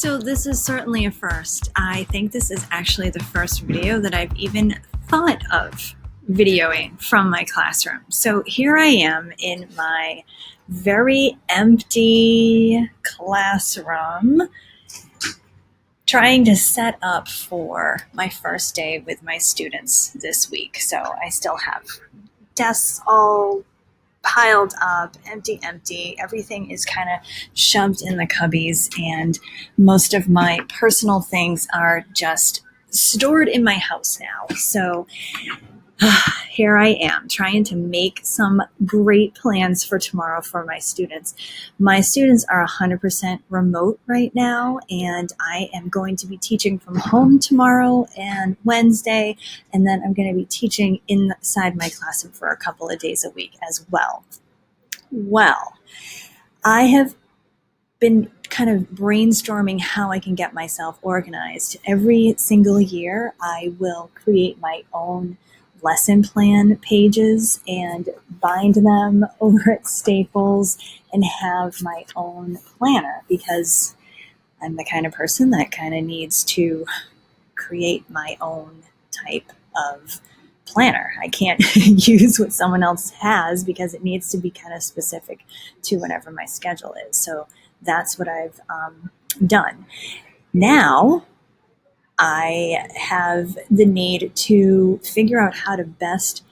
So this is certainly a first. I think this is actually the first video that I've even thought of videoing from my classroom. So here I am in my very empty classroom trying to set up for my first day with my students this week. So I still have desks all piled up, empty. Everything is kind of shoved in the cubbies, and most of my personal things are just stored in my house now. So here I am trying to make some great plans for tomorrow for my students. My students are 100% remote right now, and I am going to be teaching from home tomorrow and Wednesday, and then I'm going to be teaching inside my classroom for a couple of days a week as well. Well, I have been kind of brainstorming how I can get myself organized. Every single year, I will create my own lesson plan pages and bind them over at Staples and have my own planner, because I'm the kind of person that kind of needs to create my own type of planner. I can't use what someone else has because it needs to be kind of specific to whatever my schedule is. So that's what I've done. Now I have the need to figure out how to best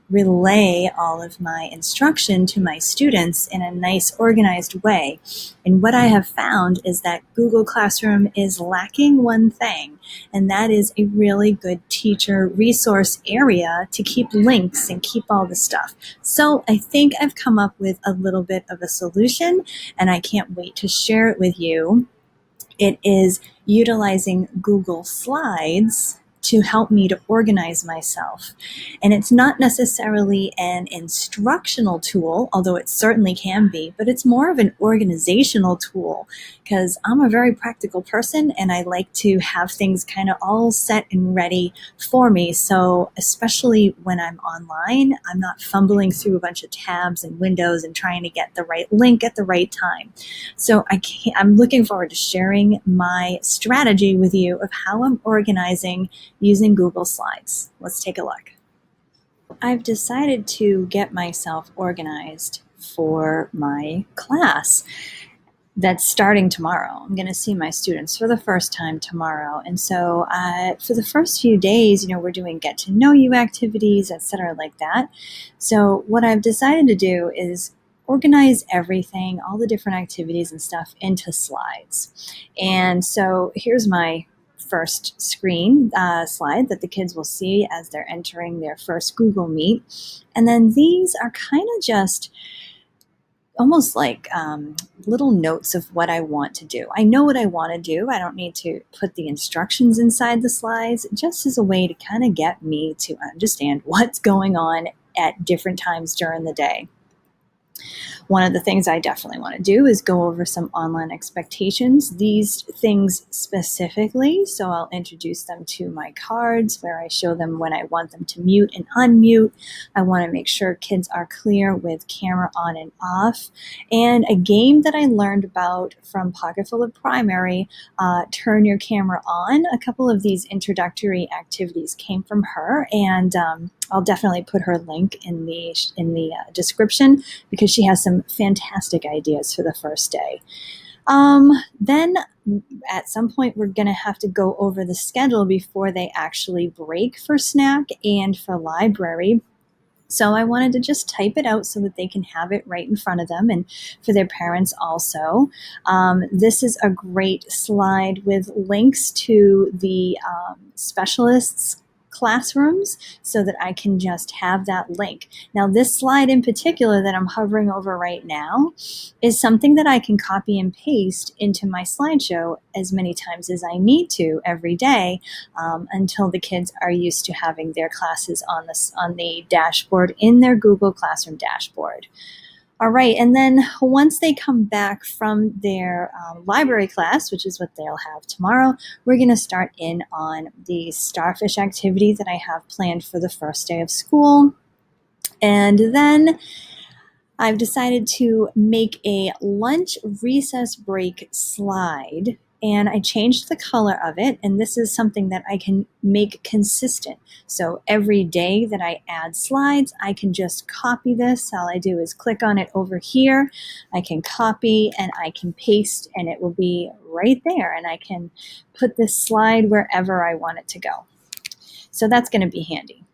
relay all of my instruction to my students in a nice, organized way. And what I have found is that Google Classroom is lacking one thing, and that is a really good teacher resource area to keep links and keep all the stuff. So I think I've come up with a little bit of a solution, and I can't wait to share it with you. It is utilizing Google Slides to help me to organize myself. And it's not necessarily an instructional tool, although it certainly can be, but it's more of an organizational tool, because I'm a very practical person and I like to have things kind of all set and ready for me. So especially when I'm online, I'm not fumbling through a bunch of tabs and windows and trying to get the right link at the right time. So I'm looking forward to sharing my strategy with you of how I'm organizing using Google Slides. Let's take a look. I've decided to get myself organized for my class that's starting tomorrow. I'm going to see my students for the first time tomorrow. And so for the first few days, we're doing get to know you activities, etc., like that. So what I've decided to do is organize everything, all the different activities and stuff, into slides. And so here's my first screen slide that the kids will see as they're entering their first Google Meet. And then these are kind of just almost like little notes of what I want to do. I know what I want to do. I don't need to put the instructions inside the slides, just as a way to kind of get me to understand what's going on at different times during the day. One of the things I definitely want to do is go over some online expectations, these things specifically. So I'll introduce them to my cards where I show them when I want them to mute and unmute. I want to make sure kids are clear with camera on and off. And a game that I learned about from Pocketful of Primary, Turn Your Camera On. A couple of these introductory activities came from her, and I'll definitely put her link in the description, because she has some fantastic ideas for the first day. Then at some point we're going to have to go over the schedule before they actually break for snack and for library. So I wanted to just type it out so that they can have it right in front of them, and for their parents also. This is a great slide with links to the specialists' classrooms so that I can just have that link. Now, this slide in particular that I'm hovering over right now is something that I can copy and paste into my slideshow as many times as I need to every day, until the kids are used to having their classes on the dashboard in their Google Classroom dashboard. All right, and then once they come back from their library class, which is what they'll have tomorrow, we're going to start in on the starfish activity that I have planned for the first day of school. And then I've decided to make a lunch recess break slide and I changed the color of it, and this is something that I can make consistent. So every day that I add slides, I can just copy this. All I do is click on it over here. I can copy and I can paste, and it will be right there, and I can put this slide wherever I want it to go. So that's going to be handy.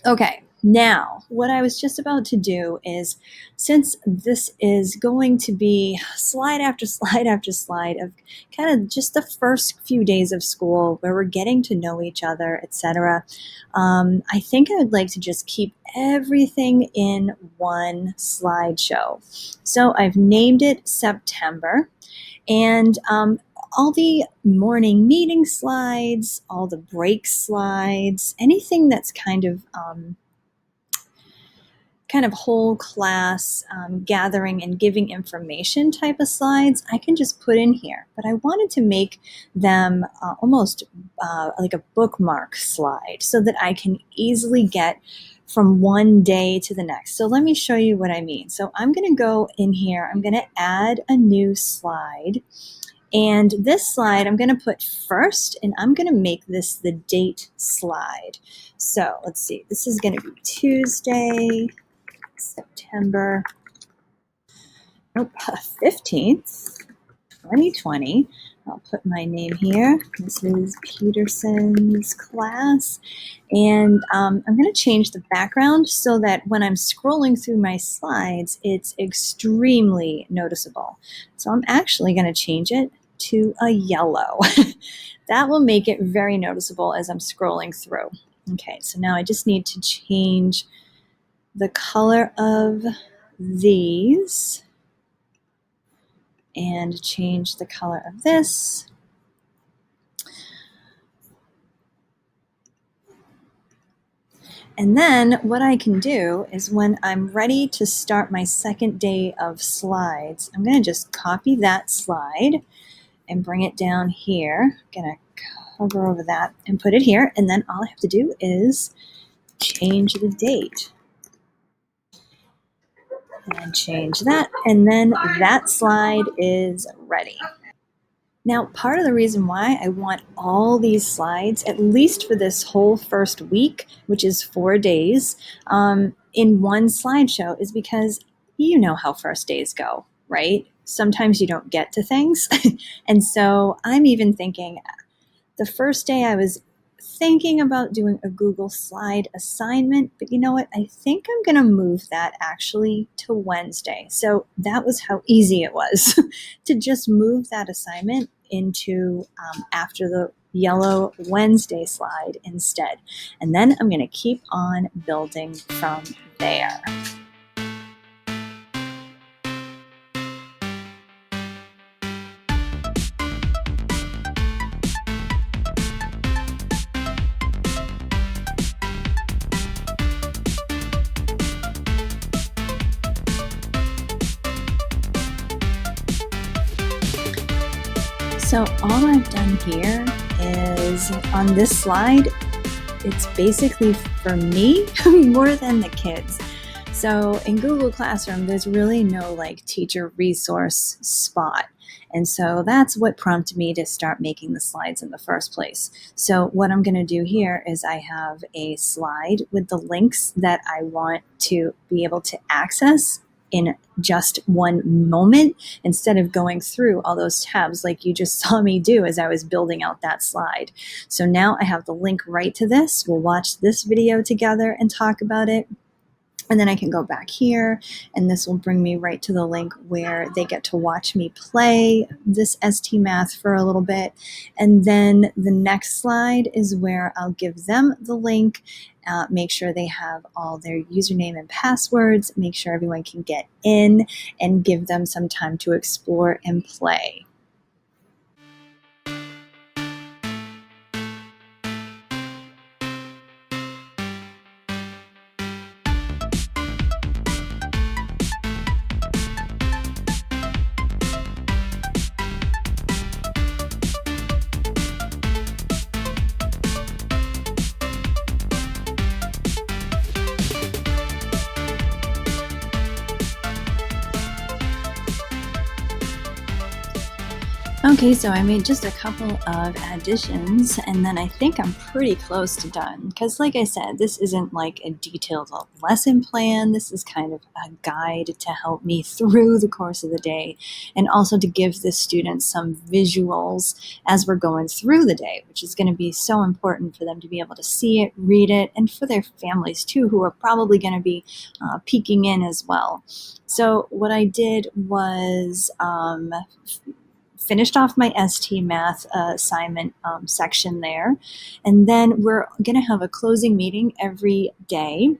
Okay, now what I was just about to do is, since this is going to be slide after slide after slide of kind of just the first few days of school where we're getting to know each other, etc., I think I would like to just keep everything in one slideshow. So I've named it September, and all the morning meeting slides, all the break slides, anything that's kind of whole class gathering and giving information type of slides, I can just put in here. But I wanted to make them almost like a bookmark slide so that I can easily get from one day to the next. So let me show you what I mean. So I'm going to go in here. I'm going to add a new slide. And this slide I'm going to put first, and I'm going to make this the date slide. So let's see, this is going to be Tuesday, September 15th, 2020. I'll put my name here. This is Peterson's class. And I'm going to change the background so that when I'm scrolling through my slides, it's extremely noticeable. So I'm actually going to change it to a yellow. That will make it very noticeable as I'm scrolling through. Okay, so now I just need to change the color of these and change the color of this. And then what I can do is when I'm ready to start my second day of slides, I'm going to just copy that slide and bring it down here. I'm going to hover over that and put it here. And then all I have to do is change the date. And change that. And then that slide is ready. Now, part of the reason why I want all these slides, at least for this whole first week, which is 4 days, in one slideshow is because you know how first days go, right? Sometimes you don't get to things. And so I'm even thinking, the first day I was thinking about doing a Google slide assignment, but you know what? I think I'm going to move that actually to Wednesday. So that was how easy it was to just move that assignment into after the yellow Wednesday slide instead. And then I'm going to keep on building from there. So all I've done here is on this slide, it's basically for me more than the kids. So in Google Classroom, there's really no like teacher resource spot. And so that's what prompted me to start making the slides in the first place. So what I'm going to do here is I have a slide with the links that I want to be able to access in just one moment instead of going through all those tabs like you just saw me do as I was building out that slide. So now I have the link right to this. We'll watch this video together and talk about it. And then I can go back here, and this will bring me right to the link where they get to watch me play this ST Math for a little bit. And then the next slide is where I'll give them the link, make sure they have all their username and passwords, make sure everyone can get in, and give them some time to explore and play. Okay, so I made just a couple of additions, and then I think I'm pretty close to done. Because, like I said, this isn't like a detailed lesson plan. This is kind of a guide to help me through the course of the day, and also to give the students some visuals as we're going through the day, which is going to be so important for them to be able to see it, read it, and for their families too, who are probably going to be peeking in as well. So, what I did was finished off my ST math assignment section there. And then we're going to have a closing meeting every day.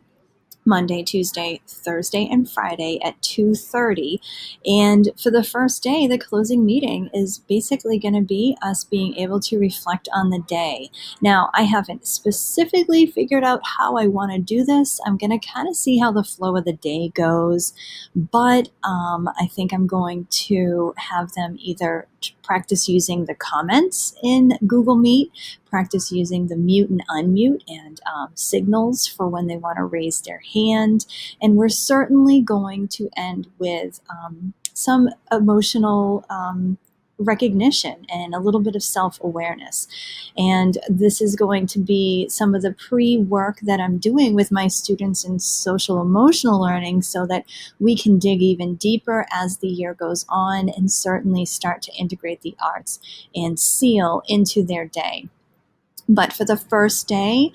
Monday, Tuesday, Thursday, and Friday at 2:30. And for the first day, the closing meeting is basically going to be us being able to reflect on the day. Now, I haven't specifically figured out how I want to do this. I'm going to kind of see how the flow of the day goes, but I think I'm going to have them either practice using the comments in Google Meet, practice using the mute and unmute and signals for when they want to raise their hand. And we're certainly going to end with some emotional recognition and a little bit of self-awareness. And this is going to be some of the pre-work that I'm doing with my students in social emotional learning so that we can dig even deeper as the year goes on and certainly start to integrate the arts and SEAL into their day. But for the first day,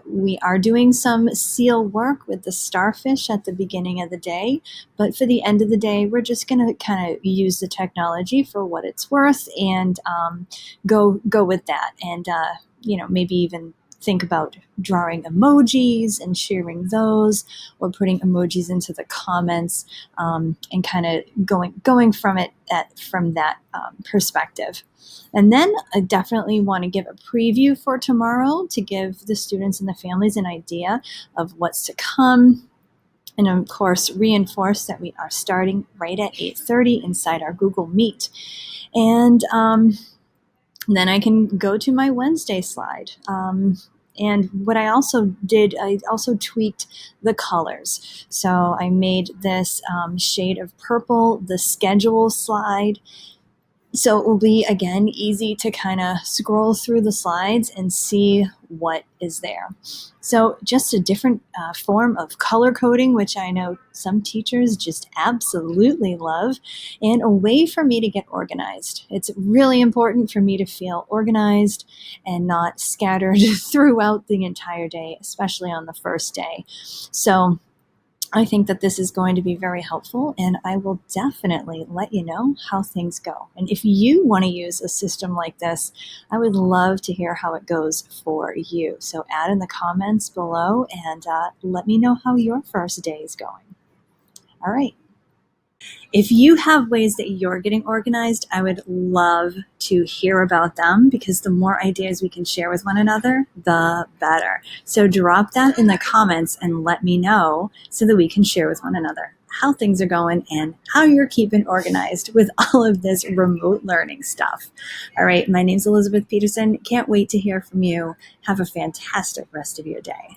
we are doing some SEAL work with the starfish at the beginning of the day. But for the end of the day, we're just going to kind of use the technology for what it's worth and go with that. And, maybe even think about drawing emojis and sharing those, or putting emojis into the comments, and kind of going from that perspective. And then I definitely want to give a preview for tomorrow to give the students and the families an idea of what's to come. And of course, reinforce that we are starting right at 8:30 inside our Google Meet. And then I can go to my Wednesday slide. And what I also did, I also tweaked the colors. So I made this shade of purple, the schedule slide. So it will be, again, easy to kind of scroll through the slides and see what is there. So just a different form of color coding, which I know some teachers just absolutely love, and a way for me to get organized. It's really important for me to feel organized and not scattered throughout the entire day, especially on the first day. So I think that this is going to be very helpful, and I will definitely let you know how things go. And if you want to use a system like this, I would love to hear how it goes for you. So add in the comments below and let me know how your first day is going. All right. If you have ways that you're getting organized, I would love to hear about them, because the more ideas we can share with one another, the better. So drop that in the comments and let me know so that we can share with one another how things are going and how you're keeping organized with all of this remote learning stuff. All right, my name's Elizabeth Peterson. Can't wait to hear from you. Have a fantastic rest of your day.